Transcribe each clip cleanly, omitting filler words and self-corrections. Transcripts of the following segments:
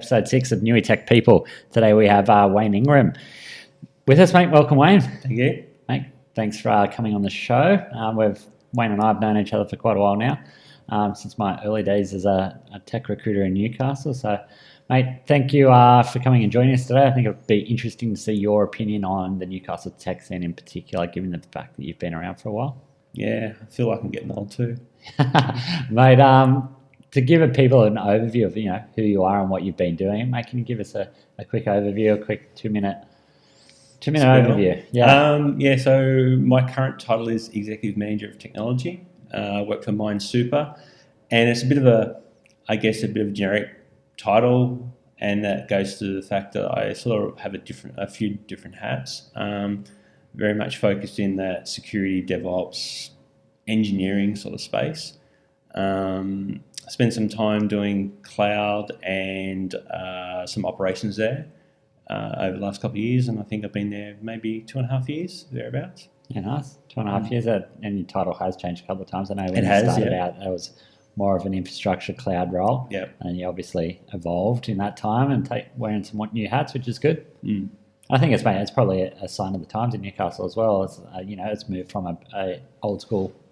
episode 6 of Newy Tech People. Today we have Wayne Ingram with us, mate. Welcome, Wayne. Thank you. Mate, thanks for coming on the show. Wayne and I have known each other for quite a while now, since my early days as a tech recruiter in Newcastle. So, mate, thank you for coming and joining us today. I think it would be interesting to see your opinion on the Newcastle tech scene in particular, given the fact that you've been around for a while. Yeah, I feel like I'm getting old too. Mate, to give people an overview of who you are and what you've been doing, mate, can you give us a quick overview, a quick two-minute overview? Yeah. So my current title is Executive Manger of Technology. I work for Manger, and it's a bit of a generic title, and that goes to the fact that I sort of have a few different hats. Very much focused in that security, DevOps, engineering sort of space. I spent some time doing cloud and some operations there over the last couple of years, and I think I've been there maybe 2.5 years, thereabouts. Yeah, nice. 2.5 years, and your title has changed a couple of times. I know when It you has, started yeah. out, it was more of an infrastructure cloud role, and you obviously evolved in that time and wearing some new hats, which is good. I think it's probably a sign of the times in Newcastle as well. It's moved from a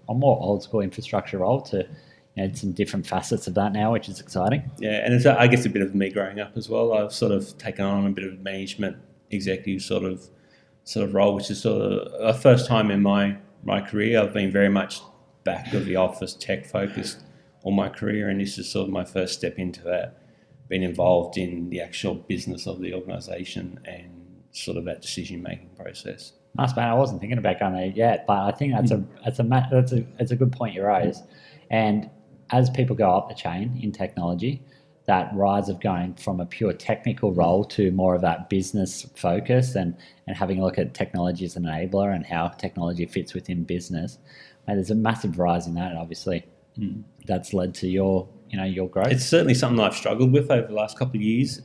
more old school infrastructure role to some different facets of that now, which is exciting. Yeah, and it's I guess a bit of me growing up as well. I've sort of taken on a bit of management executive sort of role, which is sort of the first time in my career. I've been very much back of the office, tech focused all my career, and this is sort of my first step into that, being involved in the actual business of the organisation and sort of that decision-making process. Nice, man. I wasn't thinking about going there yet, but I think that's a good point you raise. And as people go up the chain in technology, that rise of going from a pure technical role to more of that business focus and having a look at technology as an enabler and how technology fits within business, and there's a massive rise in that, and obviously that's led to your growth. It's certainly something I've struggled with over the last couple of years,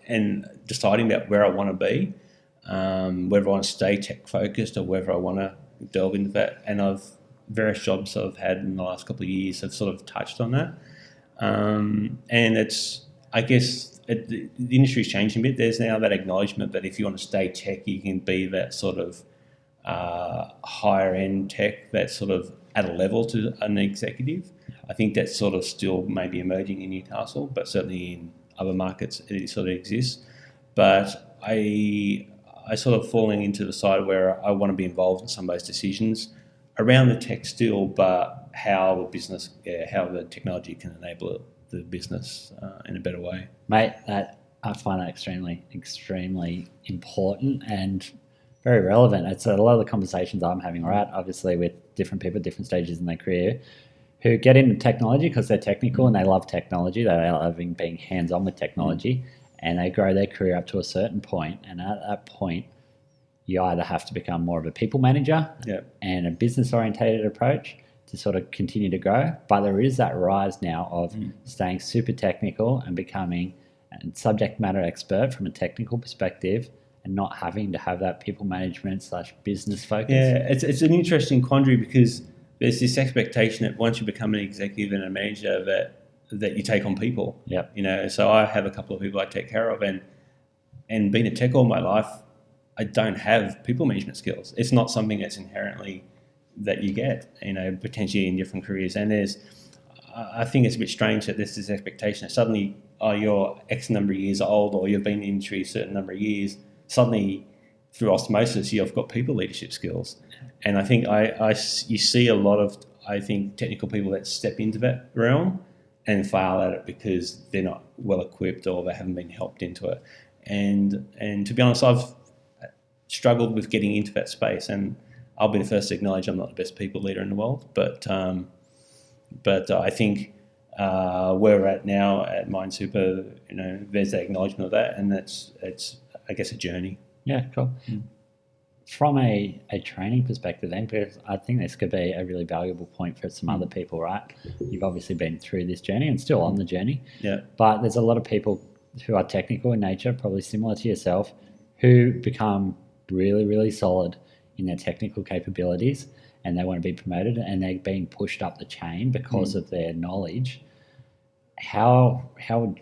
and deciding about where I want to be, whether I want to stay tech focused or whether I want to delve into that. And various jobs I've had in the last couple of years have sort of touched on that. And the industry's changing a bit. There's now that acknowledgement that if you want to stay tech, you can be that sort of higher end tech that's sort of at a level to an executive. I think that's sort of still maybe emerging in Newcastle, but certainly in other markets it sort of exists. But I sort of falling into the side where I want to be involved in some of those decisions around the tech still, but how the technology can enable the business in a better way. Mate, I find that extremely, extremely important and very relevant. It's a lot of the conversations I'm having, right? Obviously with different people, different stages in their career, who get into technology because they're technical and they love technology. They love being hands-on with technology, and they grow their career up to a certain point. And at that point, you either have to become more of a people manager and a business-orientated approach to sort of continue to grow. But there is that rise now of staying super technical and becoming a subject matter expert from a technical perspective and not having to have that people management / business focus. Yeah, it's an interesting quandary because there's this expectation that once you become an executive and a manager that you take on people. So I have a couple of people I take care of, and being a tech all my life, I don't have people management skills. It's not something that's inherently that you get, potentially in different careers. And I think it's a bit strange that there's this expectation that suddenly, you're X number of years old or you've been in the industry a certain number of years, suddenly through osmosis, you've got people leadership skills. And I think you see a lot of, I think, technical people that step into that realm and fail at it because they're not well equipped or they haven't been helped into it. And to be honest, I've struggled with getting into that space, and I'll be the first to acknowledge I'm not the best people leader in the world, but I think where we're at now at Manger, there's that acknowledgement of that, and it's I guess a journey. Yeah, cool. From a training perspective then, because I think this could be a really valuable point for some other people, right? You've obviously been through this journey and still on the journey, but there's a lot of people who are technical in nature, probably similar to yourself, who become really, really solid in their technical capabilities and they want to be promoted and they're being pushed up the chain because of their knowledge. what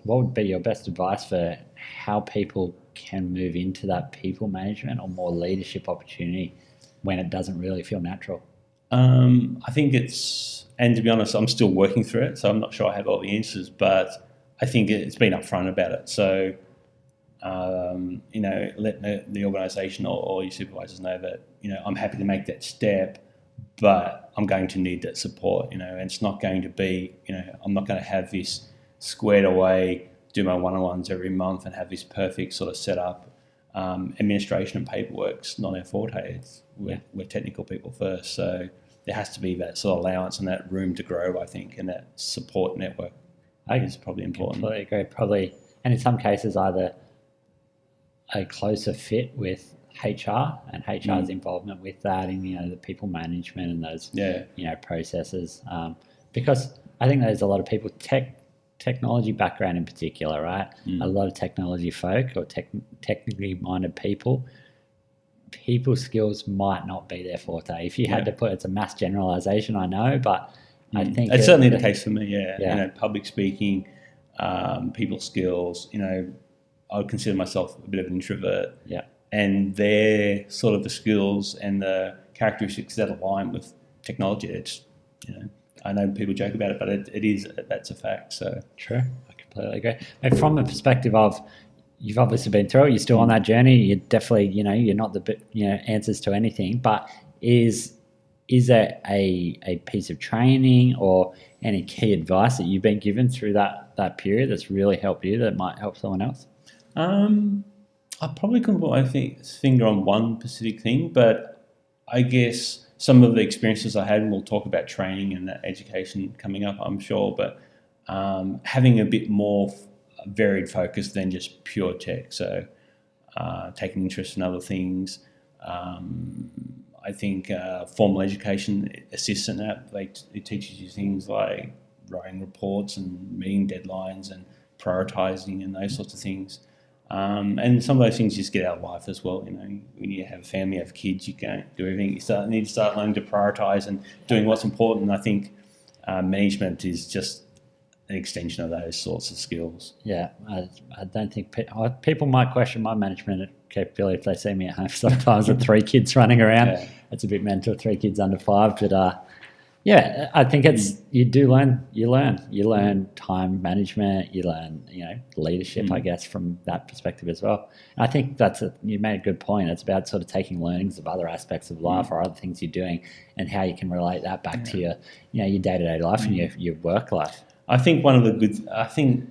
would be your best advice for how people can move into that people management or more leadership opportunity when it doesn't really feel natural? I think and to be honest, I'm still working through it, so I'm not sure I have all the answers, but I think it's been upfront about it. So, let the organisation or your supervisors know that, I'm happy to make that step, but I'm going to need that support, and it's not going to be, I'm not going to have this squared away, do my one-on-ones every month and have this perfect sort of setup. Administration and paperwork's not our forte. We're technical people first, so there has to be that sort of allowance and that room to grow, I think, and that support network is probably important. Completely agree. Probably, and in some cases, either a closer fit with HR and HR's involvement with that in the people management and those processes, because I think there's a lot of people technology background in particular, right? A lot of technology folk or technically minded people skills might not be their forte. If you had to put, it's a mass generalization, I know, but I think it's certainly the case for me. Public speaking, people skills, I would consider myself a bit of an introvert. Yeah. And they're sort of the skills and the characteristics that align with technology. It's, I know people joke about it, but that's a fact. So true. I completely agree. And from the perspective of, you've obviously been through it, you're still on that journey. You're definitely, you're not the answers to anything, but is there a piece of training or any key advice that you've been given through that period that's really helped you that might help someone else? I probably couldn't put my finger on one specific thing, but I guess some of the experiences I had, and we'll talk about training and education coming up, I'm sure, but having a bit more varied focus than just pure tech. So taking interest in other things. I think formal education assists in that. It teaches you things like writing reports and meeting deadlines and prioritising and those sorts of things. And some of those things just get out of life as well. When you have a family, have kids, you can't do everything. You need to start learning to prioritise and doing what's important. And I think management is just an extension of those sorts of skills. Yeah, I don't think people might question my management capability if they see me at home sometimes with 3 kids running around. Yeah. It's a bit mental, 3 kids under 5, but I think it's you learn time management, you learn leadership, I guess, from that perspective as well. And I think you made a good point. It's about sort of taking learnings of other aspects of life or other things you're doing and how you can relate that back to your day-to-day life and your work life. I think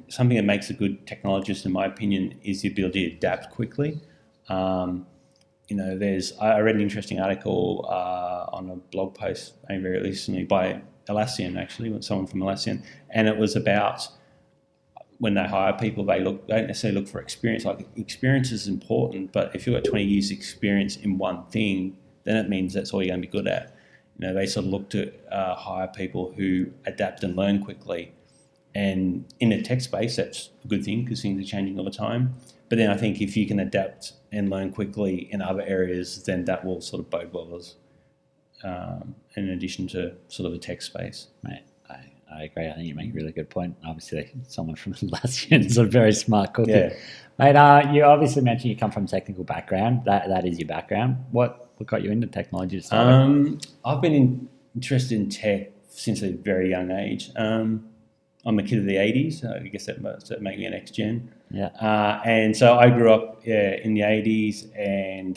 something that makes a good technologist, in my opinion, is the ability to adapt quickly. I read an interesting article on a blog post very recently by Atlassian, actually, with someone from Atlassian, and it was about when they hire people, they don't necessarily look for experience. Like, experience is important, but if you've got 20 years experience in one thing, then it means that's all you're going to be good at. They sort of look to hire people who adapt and learn quickly. And in the tech space, that's a good thing because things are changing all the time. But then I think if you can adapt and learn quickly in other areas, then that will sort of bode well as in addition to sort of the tech space. Mate, I agree. I think you make a really good point. Obviously, someone from Atlassian is a very smart cookie. Yeah. Mate, you obviously mentioned you come from a technical background. That is your background. What got you into technology to start with? I've been interested in tech since a very young age. I'm a kid of the 80s, so I guess that must make me an ex-gen. Yeah. And so I grew up in the 80s and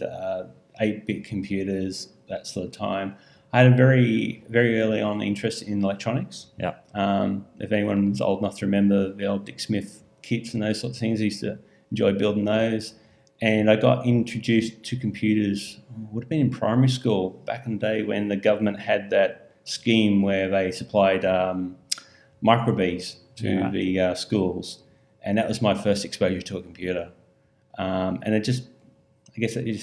8-bit computers, that sort of time. I had a very, very early on interest in electronics. Yeah. If anyone's old enough to remember the old Dick Smith kits and those sorts of things, I used to enjoy building those. And I got introduced to computers, would have been in primary school back in the day when the government had that scheme where they supplied microbees to the schools, and that was my first exposure to a computer. And it just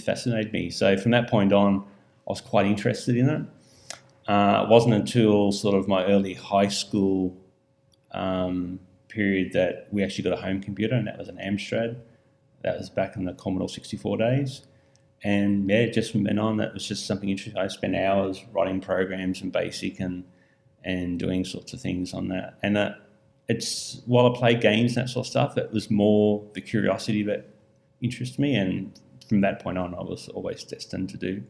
fascinated me. So from that point on, I was quite interested in it. It wasn't until sort of my early high school period that we actually got a home computer, and that was an Amstrad. That was back in the Commodore 64 days. And just from then on, that was just something interesting. I spent hours writing programs in BASIC and doing sorts of things on that. And it's while I played games and that sort of stuff, it was more the curiosity that interested me, and from that point on, I was always destined to do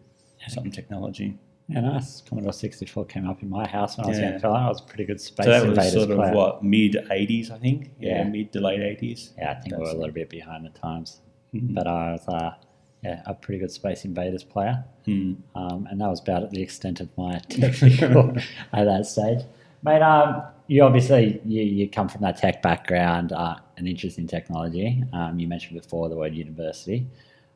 some technology. Yeah, nice. Commodore 64 came up in my house when I was young fella. I was a pretty good Space Invaders Invaders player. So that was player. sort of mid-80s, I think? Yeah, mid to late 80s. Yeah, I think we were a little bit behind the times. But I was a pretty good Space Invaders player. And that was about the extent of my technical at that stage. Mate, you obviously, you come from that tech background, an interest in technology. You mentioned before the word university.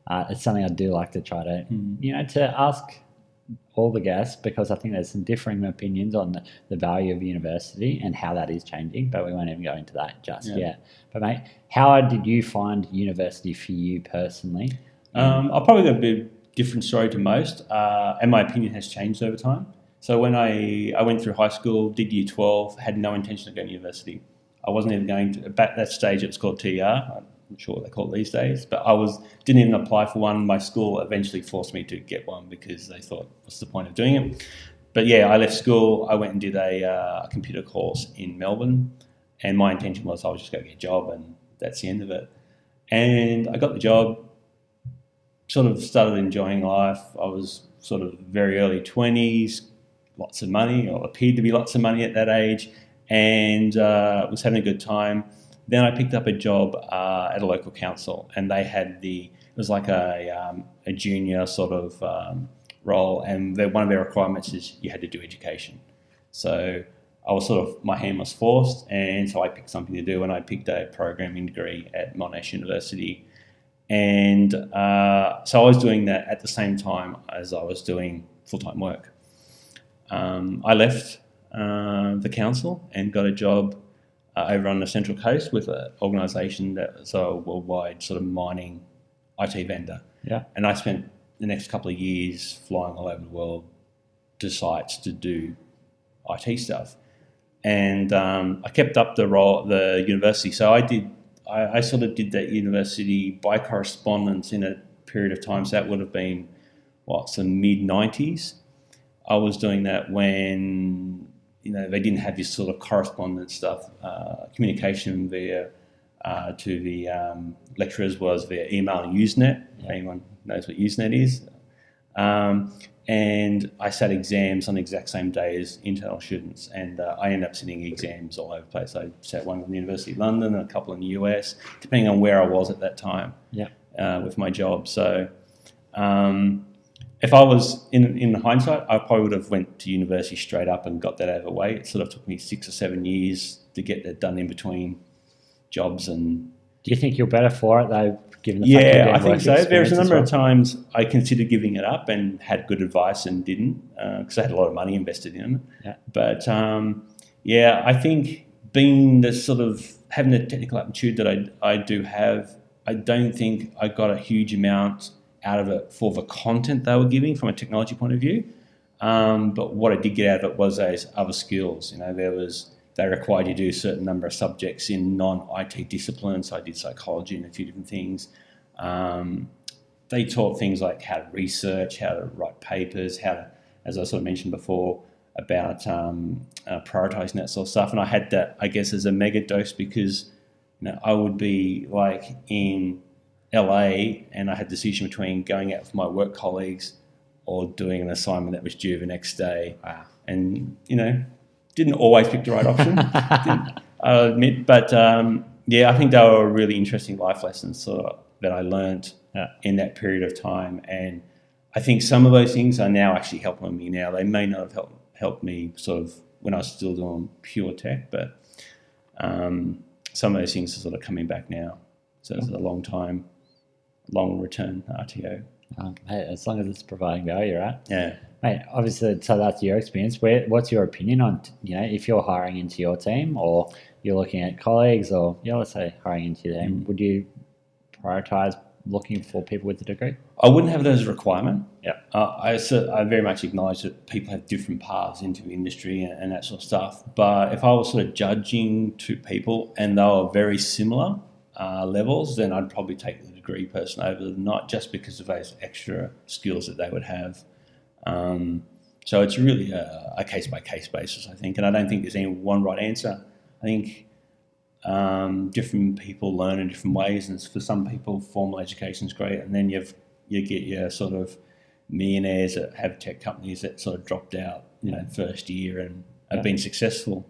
It's something I do like to try to, to ask all the guests, because I think there's some differing opinions on the value of university and how that is changing, but we won't even go into that just yet. But mate, how did you find university for you personally? I'll probably got a bit different story to most, and my opinion has changed over time. So when I went through high school, did year 12, had no intention of going to university. I wasn't even going to, at that stage it was called TR, I'm not sure what they call it these days, but didn't even apply for one. My school eventually forced me to get one because they thought, what's the point of doing it? But yeah, I left school, I went and did a computer course in Melbourne, and my intention was I was just going to get a job and that's the end of it. And I got the job, sort of started enjoying life. I was sort of very early 20s, lots of money, or appeared to be lots of money at that age, and was having a good time. Then I picked up a job at a local council, and they had it was like a junior sort of role, and one of their requirements is you had to do education. So I was my hand was forced, and so I picked something to do, and I picked a programming degree at Monash University. And so I was doing that at the same time as I was doing full-time work. I left the council and got a job over on the Central Coast with an organisation that was a worldwide sort of mining IT vendor. Yeah. And I spent the next couple of years flying all over the world to sites to do IT stuff. And I kept up the university. So I sort of did that university by correspondence in a period of time. So that would have been, some mid-90s. I was doing that when, they didn't have this sort of correspondence stuff. Communication via to the lecturers was via email and Usenet, if anyone knows what Usenet is. And I sat exams on the exact same day as internal students, and I ended up sitting exams all over the place. I sat one at the University of London and a couple in the US, depending on where I was at that time with my job. So if I was, in hindsight, I probably would have went to university straight up and got that out of the way. It sort of took me 6 or 7 years to get that done in between jobs. And do you think you're better for it though? Given the fact I think so. There's a number of times I considered giving it up and had good advice and didn't, because I had a lot of money invested in it. Yeah. But I think being the sort of having the technical aptitude that I do have, I don't think I got a huge amount out of it for the content they were giving from a technology point of view. But what I did get out of it was those other skills. They required you to do a certain number of subjects in non-IT disciplines. So I did psychology and a few different things. They taught things like how to research, how to write papers, how to, as I sort of mentioned before, about prioritising that sort of stuff. And I had that, I guess, as a mega dose because I would be like in LA and I had the decision between going out with my work colleagues or doing an assignment that was due the next day. Wow. And, didn't always pick the right option, I'll admit. But, I think they were really interesting life lessons that I learned in that period of time. And I think some of those things are now actually helping me now. They may not have helped me sort of when I was still doing pure tech, but some of those things are sort of coming back now. So it's a long return RTO. Hey, as long as it's providing value, right? Yeah. Mate, obviously, so that's your experience. What's your opinion on, if you're hiring into your team or you're looking at colleagues or, let's say hiring into your team, would you prioritise looking for people with a degree? I wouldn't have that as a requirement. Yeah. I very much acknowledge that people have different paths into the industry and that sort of stuff. But if I was sort of judging two people and they were very similar levels, then I'd probably take the degree person over them, not just because of those extra skills that they would have. So it's really a case-by-case basis, I think, and I don't think there's any one right answer. I think different people learn in different ways, and for some people, formal education is great, and then you get your sort of millionaires that have tech companies that sort of dropped out, first year and have been successful,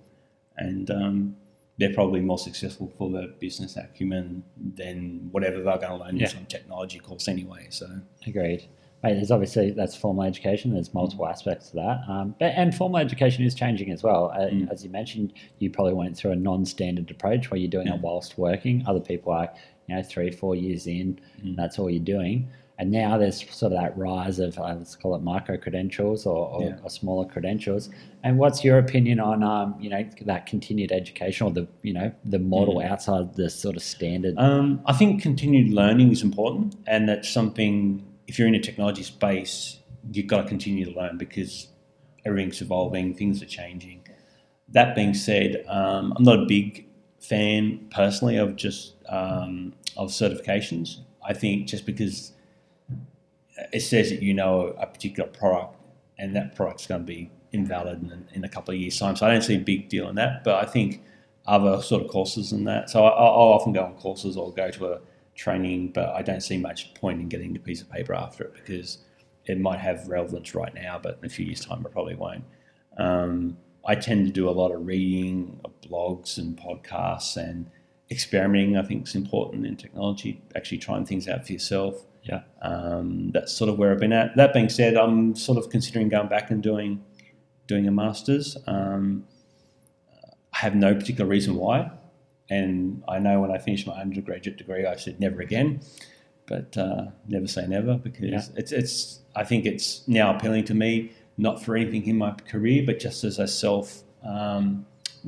and they're probably more successful for the business acumen than whatever they're going to learn in some technology course anyway. So agreed. Mate, there's obviously, that's formal education. There's multiple aspects to that. And formal education is changing as well. As you mentioned, you probably went through a non-standard approach where you're doing it whilst working. Other people are, 3-4 years in, that's all you're doing. And now there's sort of that rise of, let's call it micro-credentials or smaller credentials. And what's your opinion on, that continued education or the model outside the sort of standard? I think continued learning is important, and that's something, if you're in a technology space, you've got to continue to learn because everything's evolving, things are changing. That being said, I'm not a big fan personally of just of certifications. I think just because it says that a particular product and that product's going to be invalid in a couple of years' time. So I don't see a big deal in that, but I think other sort of courses in that. So I'll often go on courses or go to a training, but I don't see much point in getting a piece of paper after it because it might have relevance right now, but in a few years' time it probably won't. I tend to do a lot of reading of blogs and podcasts, and experimenting I think is important in technology, actually trying things out for yourself. Yeah. That's sort of where I've been at. That being said, I'm sort of considering going back and doing a master's. I have no particular reason why. And I know when I finished my undergraduate degree, I said never again, but never say never because it's. I think it's now appealing to me, not for anything in my career, but just as a self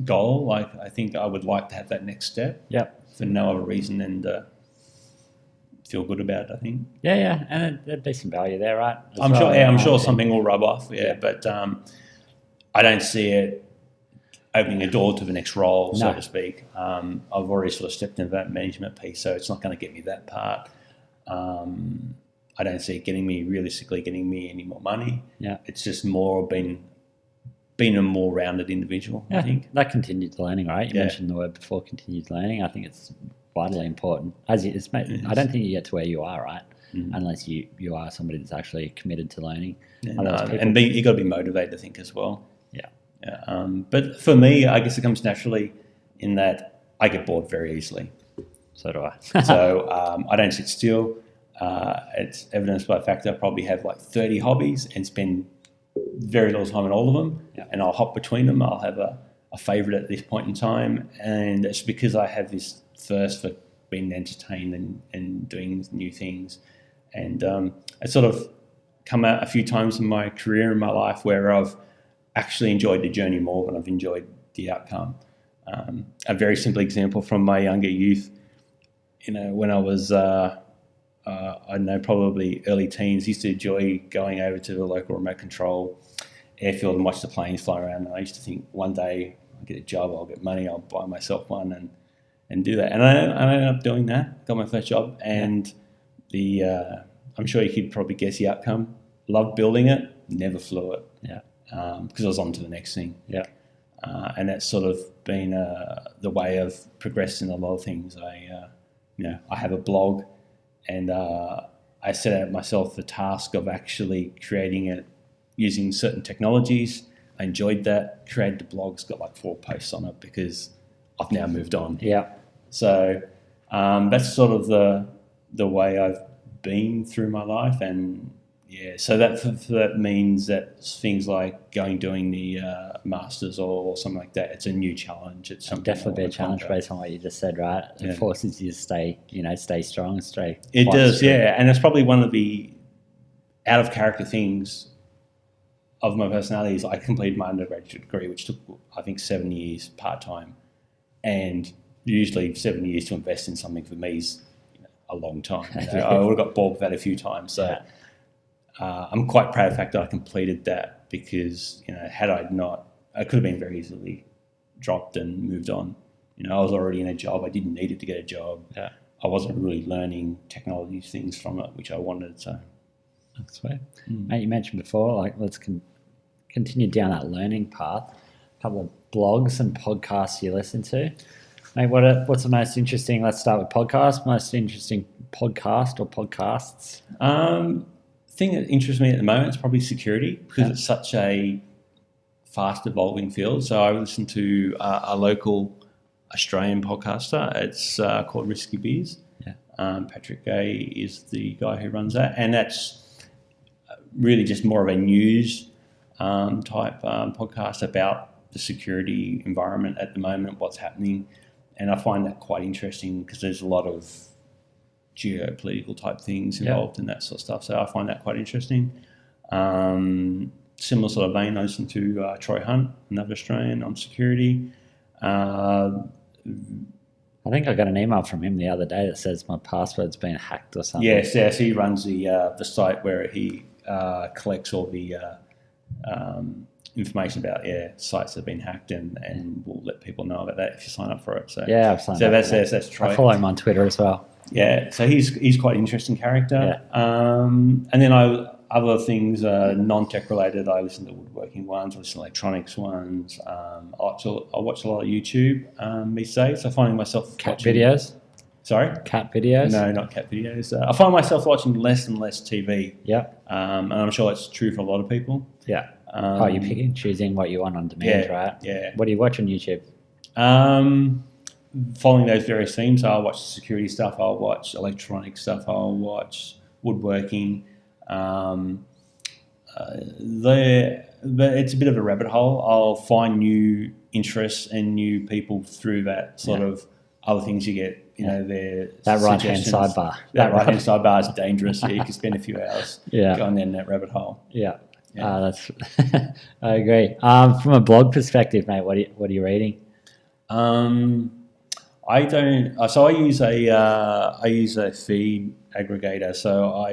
goal. Like I think I would like to have that next step. Yeah. For no other reason than feel good about it, I think. Yeah, and there'd be some value there, right? I'm sure something will rub off. But I don't see it opening a door to the next role, so to speak. I've already sort of stepped into that management piece, so it's not going to get me that part. I don't see it realistically getting me any more money. Yeah. It's just more being a more rounded individual, I think. That continued learning, right? You mentioned the word before, continued learning. I think it's vitally important. I don't think you get to where you are, right? Unless you are somebody that's actually committed to learning. And you got to be motivated, I think, as well. Yeah. But for me, I guess it comes naturally in that I get bored very easily. So do I. So I don't sit still. It's evidenced by the fact that I probably have like 30 hobbies and spend very little time on all of them. Yeah. And I'll hop between them. I'll have a favourite at this point in time. And it's because I have this thirst for being entertained and doing new things. And it's sort of come out a few times in my career, in my life, where I've actually enjoyed the journey more than I've enjoyed the outcome. A very simple example from my younger youth, when I was, I don't know, probably early teens, used to enjoy going over to the local remote control airfield and watch the planes fly around. And I used to think one day I'll get a job, I'll get money, I'll buy myself one and do that. And I ended up doing that, got my first job, and I'm sure you could probably guess the outcome. Loved building it, never flew it. Yeah. Because I was on to the next thing. Yeah. And that's sort of been the way I've progressed in a lot of things. I have a blog, and I set out myself the task of actually creating it using certain technologies. I enjoyed that, created the blog, it's got like 4 posts on it because I've now moved on. Yeah. So that's sort of the way I've been through my life, and so that means that things like doing the masters or something like that, it's a new challenge. It's something definitely be a challenge based on what you just said, right? It forces you to stay strong and stay. It does, and it's probably one of the out of character things of my personality is I completed my undergraduate degree, which took I think 7 years part time, and usually 7 years to invest in something for me is a long time. I would have got bored with that a few times, so. I'm quite proud of the fact that I completed that because, had I not, I could have been very easily dropped and moved on. I was already in a job. I didn't need it to get a job. Yeah. I wasn't really learning technology things from it, which I wanted. So that's fair. Mate, you mentioned before, like, let's continue down that learning path. A couple of blogs and podcasts you listen to. Mate, what's the most interesting? Let's start with podcast. Most interesting podcast or podcasts? Thing that interests me at the moment is probably security, because it's such a fast evolving field. So I listen to a local Australian podcaster. It's called Risky Beers. Patrick Gay is the guy who runs that, and that's really just more of a news type podcast about the security environment at the moment, what's happening, and I find that quite interesting because there's a lot of geopolitical type things involved in that sort of stuff. So I find that quite interesting. Similar sort of vein, I listen to Troy Hunt, another Australian, on security. I think I got an email from him the other day that says my password's been hacked or something. Yes, so he runs the site where he collects all the information about sites that have been hacked, and will let people know about that if you sign up for it. So I've signed up. That's Troy. I follow him on Twitter as well. Yeah, so he's quite an interesting character. And then other things non-tech related. I listen to woodworking ones, I listen to electronics ones. I watch a lot of YouTube these days. I find myself watching videos. Sorry? Cat videos? No, not cat videos. I find myself watching less and less TV. Yeah. And I'm sure that's true for a lot of people. Yeah. You're picking and choosing what you want on demand, right? Yeah. What do you watch on YouTube? Following those various themes, I'll watch security stuff, I'll watch electronic stuff, I'll watch woodworking. It's a bit of a rabbit hole. I'll find new interests and new people through that sort of other things you get. That right-hand sidebar. That right-hand sidebar is dangerous. You can spend a few hours going down that rabbit hole. Yeah. That's. I agree. From a blog perspective, mate, what are you reading? I don't. So I use a feed aggregator. So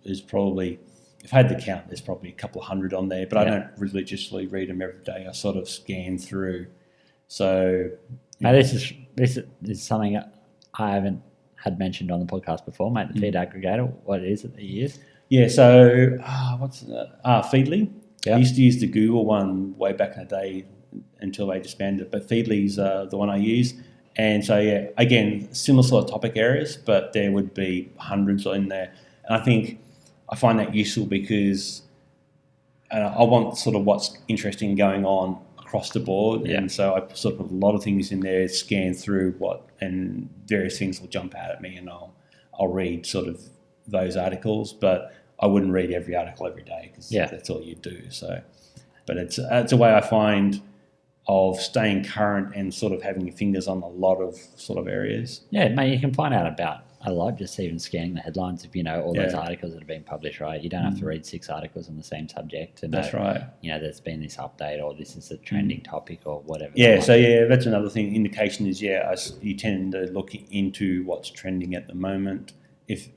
if I had the count, there's probably a couple of hundred on there. But I don't religiously read them every day. I sort of scan through. So now this is something I haven't had mentioned on the podcast before, mate. The feed aggregator. What is it that you use? Yeah. So what's that? Feedly. Yep. I used to use the Google one way back in the day until they disbanded. But Feedly's the one I use. And so, again, similar sort of topic areas, but there would be hundreds in there. And I find that useful because I want sort of what's interesting going on across the board. Yeah. And so I sort of put a lot of things in there, scan through and various things will jump out at me, and I'll read sort of those articles, but I wouldn't read every article every day because that's all you do. So, but it's a way I find of staying current and sort of having your fingers on a lot of sort of areas. Yeah, mate, you can find out about a lot just even scanning the headlines if you know all those articles that have been published, right? You don't have to read 6 articles on the same subject. And that's right. There's been this update or this is a trending topic or whatever. Yeah, so that's another thing. Indication is, you tend to look into what's trending at the moment. If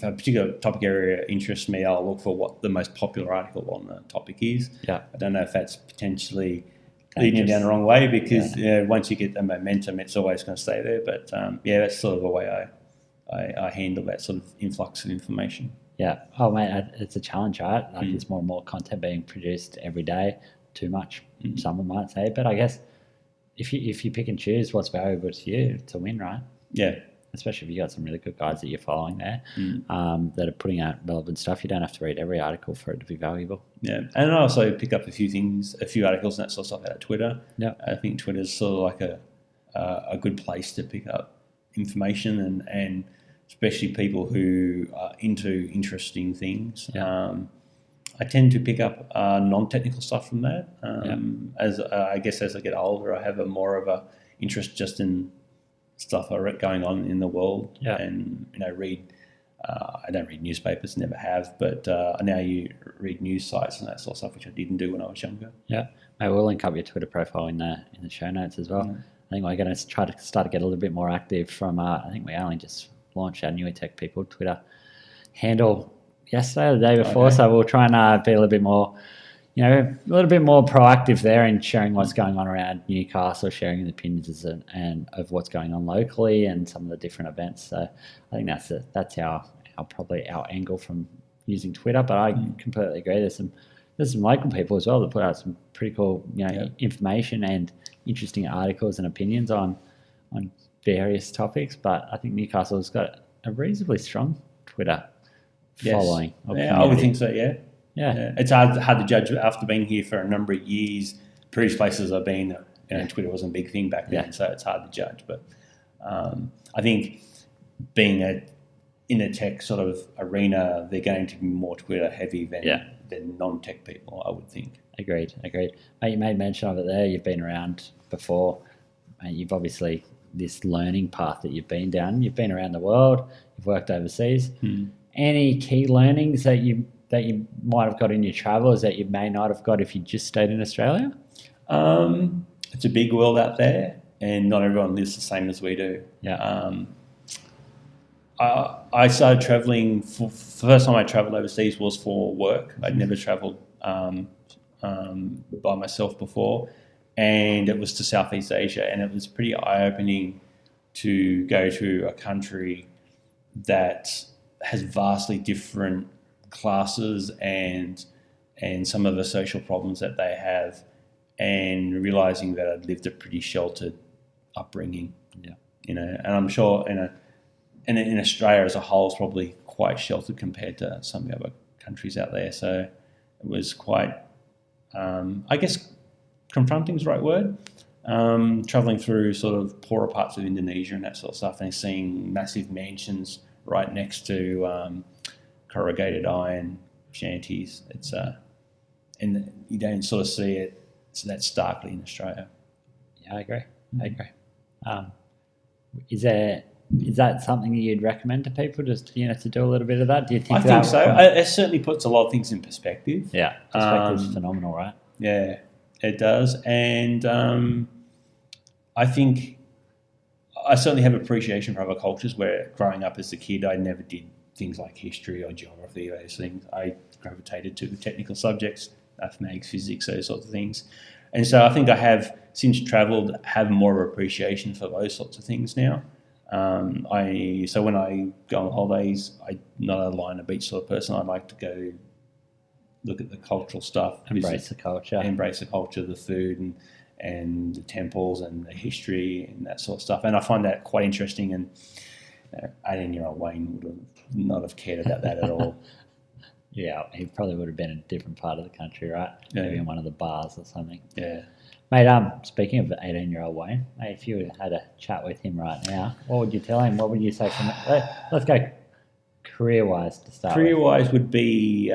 a particular topic area interests me, I'll look for what the most popular article on the topic is. Yeah. I don't know if that's potentially leading you down the wrong way because once you get the momentum, it's always going to stay there. But that's sort of a way I handle that sort of influx of information. Yeah. Oh, mate, it's a challenge, right? Like there's more and more content being produced every day. Too much, someone might say. But I guess if you pick and choose what's valuable to you, to win, right? Yeah. Especially if you got some really good guys that you're following there that are putting out relevant stuff. You don't have to read every article for it to be valuable. Yeah, and I also pick up a few articles and that sort of stuff out of Twitter. Yeah, I think Twitter's sort of like a good place to pick up information and especially people who are into interesting things. Yeah. I tend to pick up non-technical stuff from that. As I guess as I get older, I have more of a interest just in stuff going on in the world, and read. I don't read newspapers, never have, but now you read news sites and that sort of stuff, which I didn't do when I was younger. Yeah, maybe we'll link up your Twitter profile in the show notes as well. I think we're going to try to start to get a little bit more active from. I think we only just launched our Newy Tech People Twitter handle yesterday, or the day before, so we'll try and be a little bit more. A little bit more proactive there in sharing what's going on around Newcastle, sharing the opinions and of what's going on locally and some of the different events. So I think that's our probably our angle from using Twitter. But I completely agree. There's some local people as well that put out some pretty cool information and interesting articles and opinions on various topics, but I think Newcastle's got a reasonably strong Twitter following. Yeah, I would think so. Yeah. It's hard to judge after being here for a number of years. Previous places I've been, Twitter wasn't a big thing back then, so it's hard to judge. But I think being in a tech sort of arena, they're going to be more Twitter heavy than non-tech people, I would think. Agreed. Mate, you made mention of it there. You've been around before. Mate, you've obviously this learning path that you've been down. You've been around the world. You've worked overseas. Any key learnings that you might have got in your travels that you may not have got if you just stayed in Australia? It's a big world out there, and not everyone lives the same as we do. I started traveling. The first time I traveled overseas was for work. I'd never traveled by myself before, and it was to Southeast Asia, and it was pretty eye-opening to go to a country that has vastly different classes and some of the social problems that they have, and realizing that I'd lived a pretty sheltered upbringing. And I'm sure in Australia as a whole is probably quite sheltered compared to some of the other countries out there. So it was quite, I guess, confronting is the right word. Traveling through sort of poorer parts of Indonesia and that sort of stuff, and seeing massive mansions right next to corrugated iron shanties. It's and you don't sort of see it that starkly in Australia. Yeah, I agree. Is that something you'd recommend to people, just to do a little bit of that? Do you think? I think so. It certainly puts a lot of things in perspective. Yeah, perspective's phenomenal, right? Yeah, it does, and I think I certainly have appreciation for other cultures. Where growing up as a kid, I never did things like history or geography or those things. I gravitated to the technical subjects, mathematics, physics, those sorts of things. And so I think I have, since travelled, have more appreciation for those sorts of things now. So when I go on holidays, I'm not a line a beach sort of person. I like to go look at the cultural stuff. Embrace the culture, the food and the temples and the history and that sort of stuff. And I find that quite interesting. And 18-year-old Wayne would have not have cared about that at all. Yeah, he probably would have been in a different part of the country, right? Yeah. Maybe in one of the bars or something. Yeah. Mate, speaking of 18-year-old Wayne, mate, if you had a chat with him right now, what would you tell him? What would you say from let's go career-wise to start Career-wise would be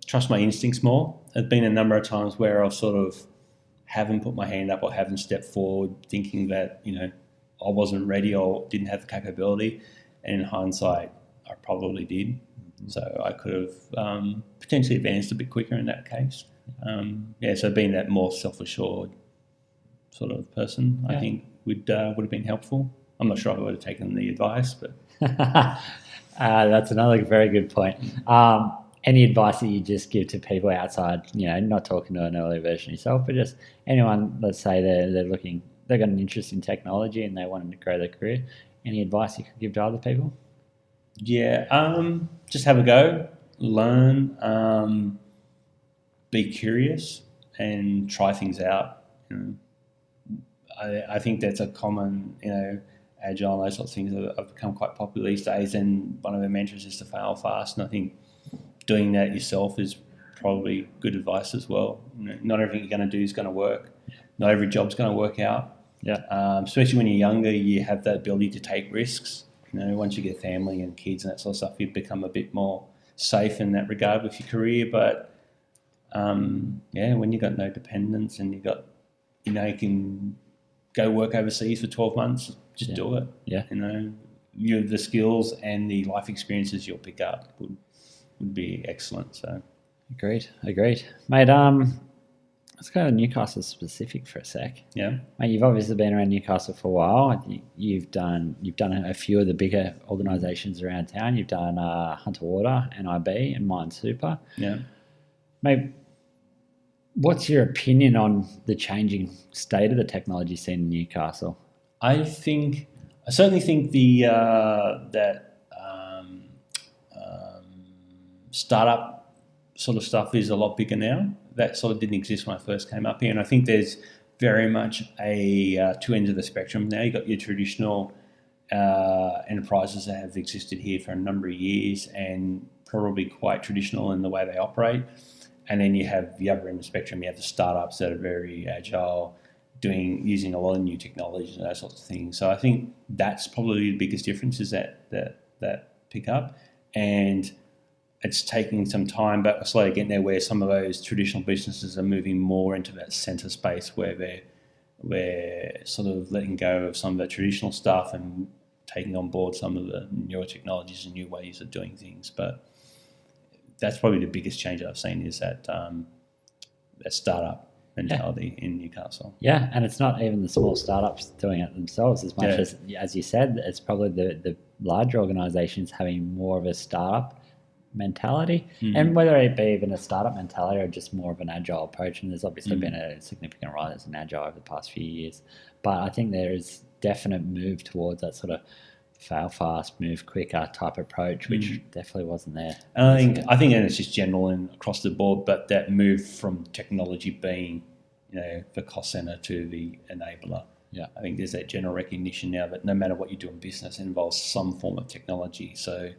trust my instincts more. There's been a number of times where I've sort of haven't put my hand up or haven't stepped forward thinking that, I wasn't ready or didn't have the capability. And in hindsight, I probably did. So I could have potentially advanced a bit quicker in that case. So being that more self-assured sort of person, I think would have been helpful. I'm not sure if I would have taken the advice, but that's another very good point. Any advice that you just give to people outside, not talking to an early version of yourself, but just anyone, let's say they've got an interest in technology and they want to grow their career. Any advice you could give to other people? Yeah, just have a go, learn, be curious, and try things out. I think that's a common, agile and those sorts of things have become quite popular these days. And one of their mantras is to fail fast. And I think doing that yourself is probably good advice as well. Not everything you're going to do is going to work. Not every job's going to work out. Yeah. Especially when you're younger, you have that ability to take risks. Once you get family and kids and that sort of stuff, you become a bit more safe in that regard with your career. But when you've got no dependents and you can go work overseas for 12 months, just do it. Yeah. The skills and the life experiences you'll pick up would be excellent. So, agreed, mate. Let's go to Newcastle specific for a sec. Yeah, mate. You've obviously been around Newcastle for a while. I think you've done a few of the bigger organisations around town. You've done Hunter Water, NIB, and Mine Super. Yeah, mate. What's your opinion on the changing state of the technology scene in Newcastle? I certainly think that startup sort of stuff is a lot bigger now. That sort of didn't exist when I first came up here, and I think there's very much two ends of the spectrum. Now you've got your traditional enterprises that have existed here for a number of years and probably quite traditional in the way they operate. And then you have the other end of the spectrum. You have the startups that are very agile, using a lot of new technologies and those sorts of things. So I think that's probably the biggest difference is that pick up. And it's taking some time, but we're slowly getting there where some of those traditional businesses are moving more into that centre space where we're sort of letting go of some of the traditional stuff and taking on board some of the newer technologies and new ways of doing things. But that's probably the biggest change I've seen is that startup mentality in Newcastle. Yeah, and it's not even the small startups doing it themselves as much as you said. It's probably the larger organisations having more of a startup mentality, and whether it be even a startup mentality or just more of an agile approach. And there's obviously been a significant rise in agile over the past few years, but I think there is definite move towards that sort of fail fast, move quicker type approach, which definitely wasn't there. And I think it's just general and across the board, but that move from technology being, the cost center to the enabler. Yeah, I think there's that general recognition now that no matter what you do in business, it involves some form of technology. So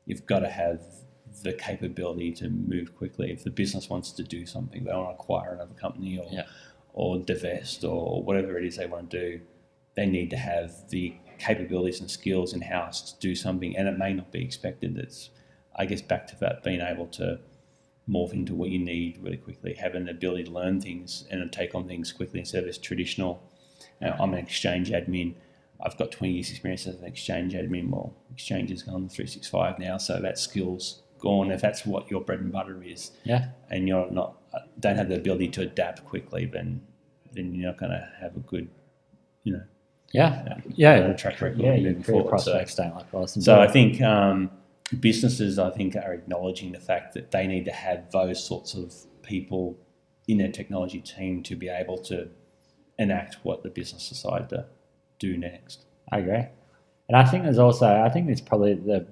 you've got to have the capability to move quickly. If the business wants to do something, they want to acquire another company or divest or whatever it is they want to do, they need to have the capabilities and skills in-house to do something, and it may not be expected. It's, I guess, back to that, being able to morph into what you need really quickly, having the ability to learn things and take on things quickly instead of this traditional, I'm an exchange admin, I've got 20 years experience as an exchange admin. Well, exchange has gone 365 now, so that skill's gone. If that's what your bread and butter is, and you're don't have the ability to adapt quickly, then you're not going to have a good, track record moving forward. Prospects don't like us. So I think businesses, are acknowledging the fact that they need to have those sorts of people in their technology team to be able to enact what the business decide to do next. I agree, and I think there's probably the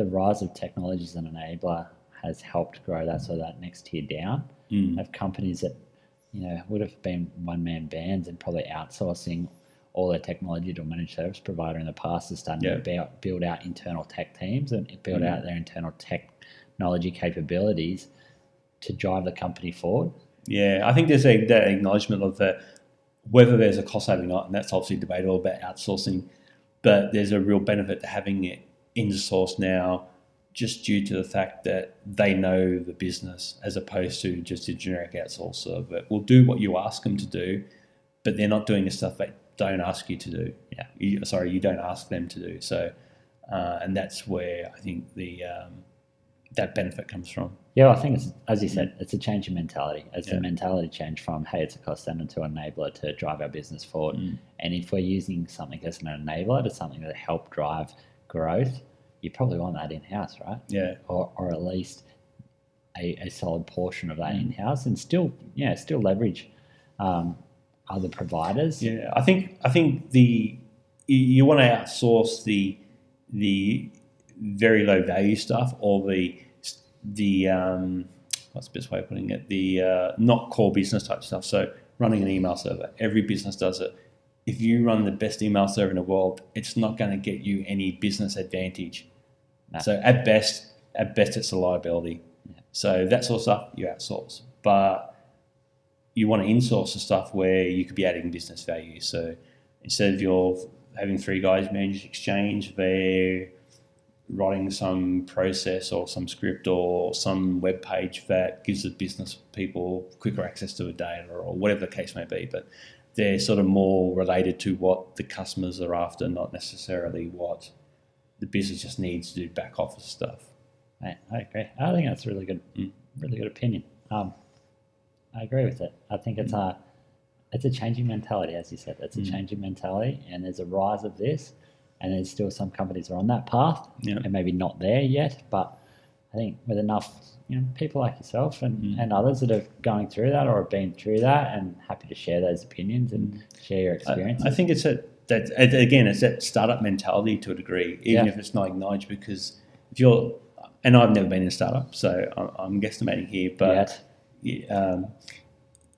rise of technology as an enabler has helped grow that next tier down of companies that would have been one-man bands and probably outsourcing all their technology to a managed service provider in the past, is starting to build out internal tech teams and build out their internal technology capabilities to drive the company forward. Yeah, I think there's that acknowledgement of whether there's a cost saving or not, and that's obviously debatable about outsourcing, but there's a real benefit to having it in-source now, just due to the fact that they know the business as opposed to just a generic outsourcer that will do what you ask them to do, but they're not doing the stuff they don't ask you to do. You don't ask them to do. So, and that's where I think that benefit comes from. Yeah, I think it's, as you said, it's a change in mentality. It's a mentality change from, hey, it's a cost center to enabler to drive our business forward. And if we're using something as an enabler to something that help drive growth, you probably want that in-house, right? Yeah. Or at least a solid portion of that in-house, and still leverage other providers. Yeah, I think you want to outsource the very low value stuff, or the what's the best way of putting it? The not core business type stuff. So running an email server, every business does it. If you run the best email server in the world, it's not going to get you any business advantage. No. So at best, it's a liability. Yeah. So that sort of stuff you outsource, but you want to insource the stuff where you could be adding business value. So instead of you're having 3 guys manage Exchange, they're writing some process or some script or some web page that gives the business people quicker access to the data, or whatever the case may be. But they're sort of more related to what the customers are after, not necessarily what the business just needs to do back office stuff. I agree. I think that's a really good opinion. I agree with it. I think it's a changing mentality, as you said. It's a changing mentality, and there's a rise of this, and there's still some companies that are on that path, and maybe not there yet. But I think with enough people like yourself and others that are going through that or have been through that and happy to share those opinions and share your experiences. I think it's that startup mentality to a degree, even if it's not acknowledged, because if you're, and I've never been in a startup, so I'm guesstimating here, but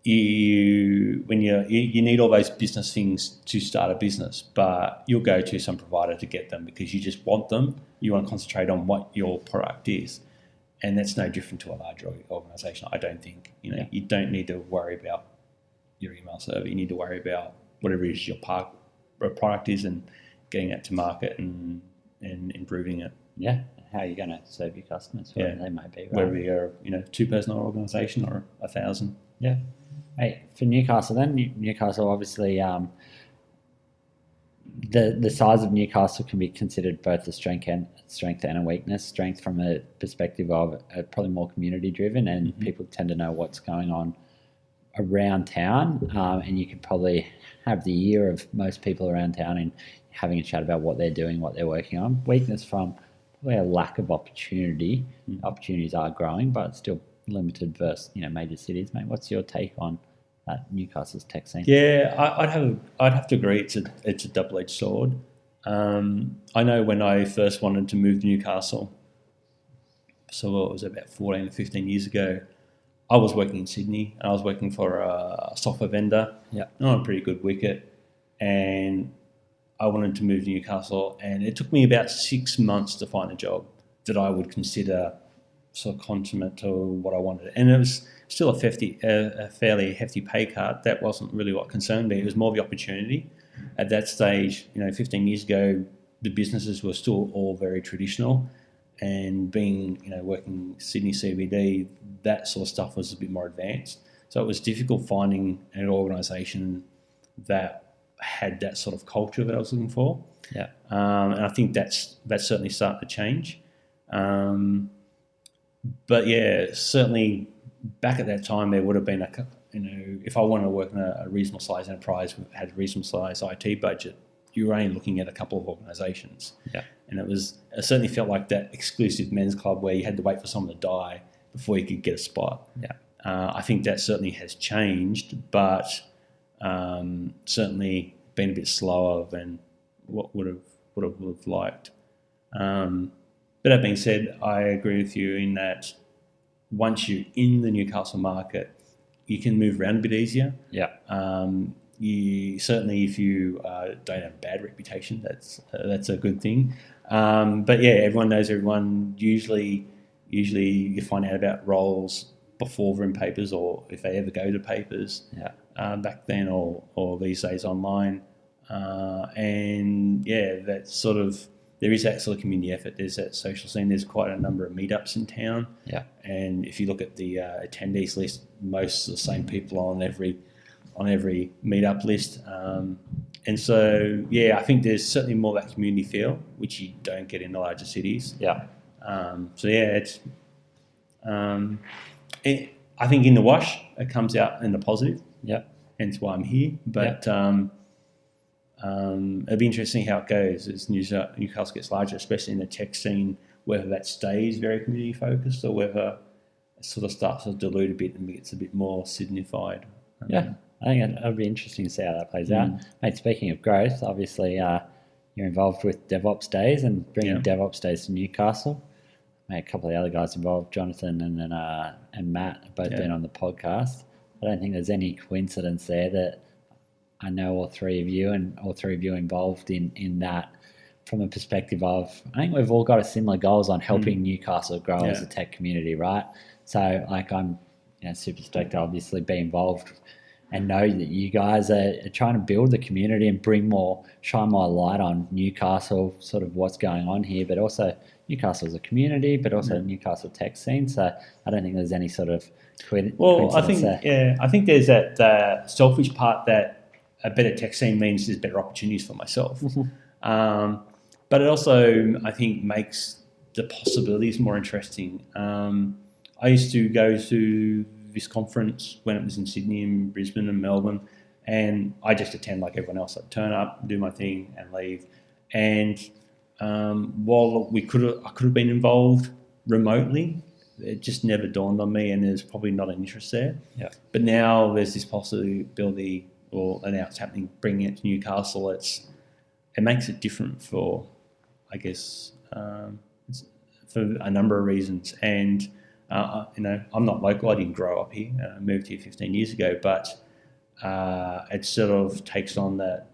you need all those business things to start a business, but you'll go to some provider to get them because you just want them. You want to concentrate on what your product is, and that's no different to a larger organisation. I don't think you don't need to worry about your email server. You need to worry about whatever it is your product is and getting it to market and improving it. Yeah. How are you going to serve your customers? Whatever they may be. Right? Whether you're 2-person organisation or 1,000. Yeah. Hey, for Newcastle then, Newcastle obviously, the size of Newcastle can be considered both a strength and a weakness. Strength from a perspective of probably more community driven, and people tend to know what's going on around town, and you could probably have the ear of most people around town and having a chat about what they're doing, what they're working on. Weakness from probably a lack of opportunity. Opportunities are growing, but still limited versus major cities. Mate, what's your take on that Newcastle's tech scene? Yeah, I'd have to agree. It's a double-edged sword. I know when I first wanted to move to Newcastle, so it was about 14 or 15 years ago, I was working in Sydney and I was working for a software vendor on a pretty good wicket, and I wanted to move to Newcastle, and it took me about 6 months to find a job that I would consider sort of consummate to what I wanted. And it was still a fairly hefty pay cut. That wasn't really what concerned me. It was more the opportunity. At that stage, 15 years ago, the businesses were still all very traditional, and being, working Sydney CBD, that sort of stuff was a bit more advanced. So it was difficult finding an organisation that had that sort of culture that I was looking for. Yeah. And I think that's certainly starting to change. But yeah, certainly back at that time, there would have been if I wanted to work in a reasonable size enterprise, had a reasonable size IT budget, you were only looking at a couple of organisations. Yeah. And it certainly felt like that exclusive men's club where you had to wait for someone to die before you could get a spot. Yeah. I think that certainly has changed, but certainly been a bit slower than what would have liked. But that being said, I agree with you in that once you're in the Newcastle market, you can move around a bit easier. Yeah. You certainly, if you don't have a bad reputation, that's a good thing. But yeah, everyone knows everyone. Usually you find out about roles before they're in papers, or if they ever go to papers. Yeah. Back then, or these days online, and yeah, that's sort of. There is that sort of community effort. There's that social scene. There's quite a number of meetups in town. Yeah. And if you look at the attendees list, most of the same people on every meetup list. And so, yeah, I think there's certainly more of that community feel, which you don't get in the larger cities. Yeah. So yeah, I think in the wash, it comes out in the positive. Yeah. Hence why I'm here. But it'll be interesting how it goes as Newcastle gets larger, especially in the tech scene, whether that stays very community focused or whether it sort of starts to dilute a bit and gets a bit more Sydneyfied. Yeah, I think it'll be interesting to see how that plays out. Mate, speaking of growth, obviously you're involved with DevOps Days and bringing DevOps Days to Newcastle. Mate, a couple of the other guys involved, Jonathan and Matt, have both been on the podcast. I don't think there's any coincidence there that I know all three of you involved in that from a perspective of, I think we've all got similar goals on helping Newcastle grow as a tech community, right? So I'm super stoked to obviously be involved and know that you guys are trying to build the community and shine more light on Newcastle, sort of what's going on here, but also Newcastle as a community, but also Newcastle tech scene. So I don't think there's any sort of Well, I think there's that selfish part that a better tech scene means there's better opportunities for myself. But it also, I think, makes the possibilities more interesting. I used to go to this conference when it was in Sydney and Brisbane and Melbourne, and I just attend like everyone else. I'd turn up, do my thing, and leave. And while I could have been involved remotely, it just never dawned on me, and there's probably not an interest there. Yeah. But now there's this possibility, and now it's happening, bringing it to Newcastle. It makes it different for, I guess, for a number of reasons. And I'm not local. I didn't grow up here. I moved here 15 years ago, but it sort of takes on that.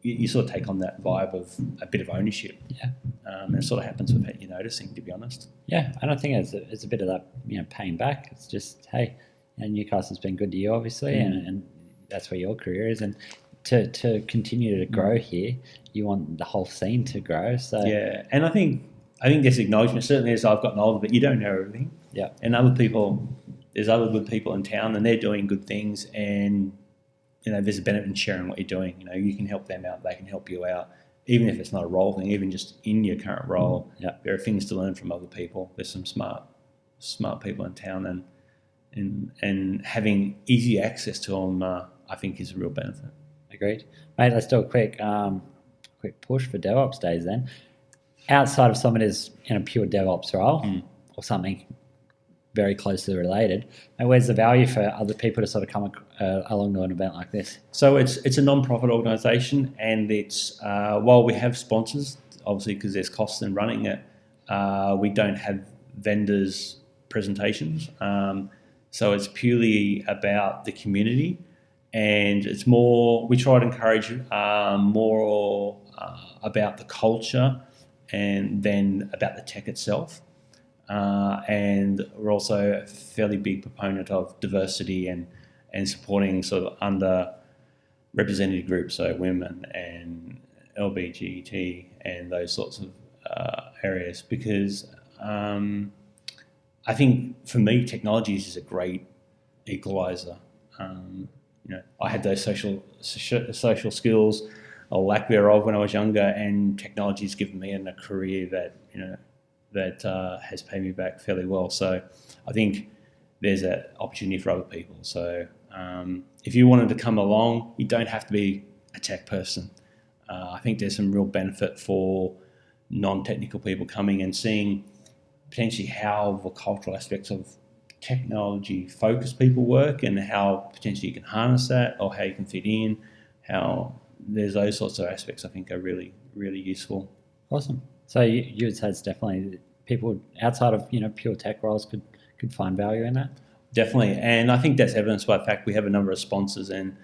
You sort of take on that vibe of a bit of ownership. Yeah. And it sort of happens without you noticing, to be honest. Yeah, I don't think it's a bit of that, paying back. It's just, hey, Newcastle's been good to you, obviously, and that's where your career is. And to continue to grow here, you want the whole scene to grow. So yeah, and I think there's acknowledgement, certainly as I've gotten older, but you don't know everything. Yeah. And there's other good people in town, and they're doing good things, and there's a benefit in sharing what you're doing. You can help them out, they can help you out, even if it's not a role thing, even just in your current role. Yeah. There are things to learn from other people. There's some smart people in town, and having easy access to them, I think, is a real benefit. Agreed. Mate, let's do a quick push for DevOps days then. Outside of someone who's in a pure DevOps role or something very closely related, and where's the value for other people to sort of come along to an event like this? So it's a non-profit organisation, and it's while we have sponsors, obviously because there's costs in running it, we don't have vendors' presentations. So it's purely about the community, and it's more, we try to encourage more about the culture and then about the tech itself. And we're also a fairly big proponent of diversity and supporting sort of underrepresented groups, so women and LGBT and those sorts of areas, because I think for me, technology is a great equalizer. I had those social skills, or lack thereof, when I was younger, and technology's given me a career that has paid me back fairly well. So I think there's an opportunity for other people. So if you wanted to come along, you don't have to be a tech person. I think there's some real benefit for non-technical people coming and seeing potentially how the cultural aspects of technology focused people work, and how potentially you can harness that, or how you can fit in, how there's those sorts of aspects I think are really, really useful. Awesome. So you would say it's definitely people outside of pure tech roles could find value in that? Definitely, and I think that's evidenced by the fact we have a number of sponsors and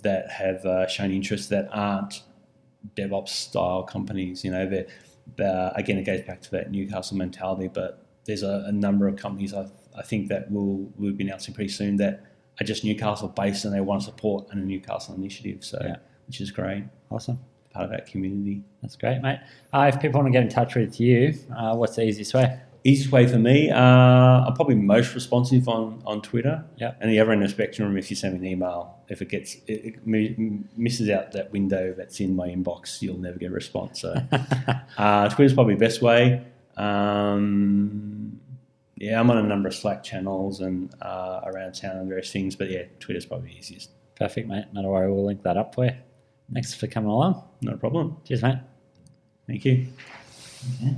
that have shown interest that aren't DevOps style companies. Again, it goes back to that Newcastle mentality, but there's a number of companies I think that we'll be announcing pretty soon that are just Newcastle based, and they want to support a Newcastle initiative. So, which is great. Awesome. Part of that community. That's great, mate. If people want to get in touch with you, what's the easiest way? Easiest way for me, I'm probably most responsive on Twitter. Yeah. And the other end of the spectrum, if you send me an email, if it misses out that window that's in my inbox, you'll never get a response. So Twitter's probably the best way. I'm on a number of Slack channels and around town and various things, but Twitter's probably the easiest. Perfect, mate. Not a worry, we'll link that up for you. Thanks for coming along. No problem. Cheers, mate. Thank you. Okay.